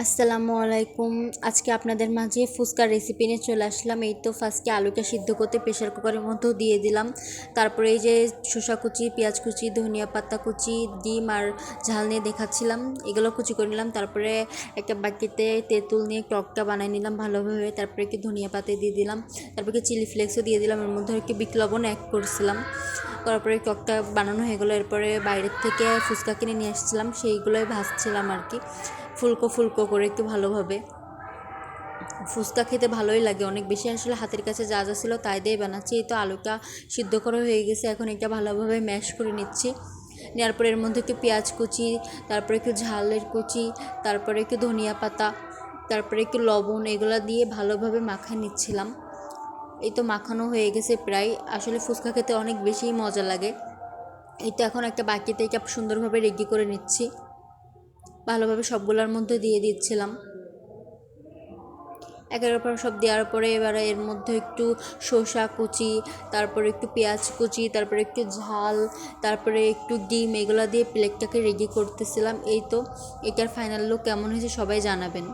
আসসালামু আলাইকুম। আজকে আপনাদের মাঝে ফুচকার রেসিপি নিয়ে চলে আসলাম। এই তো ফার্স্টে আলুটা সিদ্ধ করতে প্রেশার কুকারের মধ্যেও দিয়ে দিলাম। তারপরে এই যে শসা কুচি, পেঁয়াজ কুচি, ধনিয়া পাতা কুচি, ডিম আর ঝাল নিয়ে দেখাচ্ছিলাম, এগুলো কুচি করে নিলাম। তারপরে একটা বাটিতে তেঁতুল নিয়ে টকটা বানিয়ে নিলাম ভালোভাবে। তারপরে একটু ধনিয়া পাতা দিয়ে দিলাম, তারপরে কি চিলি ফ্লেক্সও দিয়ে দিলাম, এর মধ্যে একটু বিট লবণ অ্যাড করছিলাম। তারপরে টকটা বানানো হয়ে গেলো। এরপরে বাইরের থেকে ফুচকা কিনে নিয়ে আসছিলাম, সেইগুলোই ভাজছিলাম আর কি, ফুলকো ফুলকো করে একটু ভালোভাবে। ফুচকা খেতে ভালোই লাগে অনেক বেশি, আসলে হাতের কাছে যা যা ছিল তাই দিয়ে বানাচ্ছি। এই তো আলুটা সিদ্ধ করা হয়ে গেছে, এখন এটা ভালোভাবে ম্যাশ করে নিচ্ছি। নেওয়ার পরে এর মধ্যে একটু পেঁয়াজ কুচি, তারপরে একটু ঝালের কুচি, তারপরে একটু ধনিয়া পাতা, তারপরে একটু লবণ, এগুলো দিয়ে ভালোভাবে মাখায় নিচ্ছিলাম। এই তো মাখানো হয়ে গেছে প্রায়। আসলে ফুচকা খেতে অনেক বেশি মজা লাগে। এই তো এখন একটা বাটিতে এটা সুন্দরভাবে রেডি করে নিচ্ছি, ভালোভাবে সবগুলোর মধ্যে দিয়ে দিচ্ছিলাম। একের পর সব দেওয়ার পরে এবারে এর মধ্যে একটু শসা কুচি, তারপরে একটু পেঁয়াজ কুচি, তারপরে একটু ঝাল, তারপরে একটু ডিম, এগুলো দিয়ে প্লেটটাকে রেডি করতেছিলাম। এই তো এটার ফাইনাল লুক কেমন হয়েছে সবাই জানাবেন।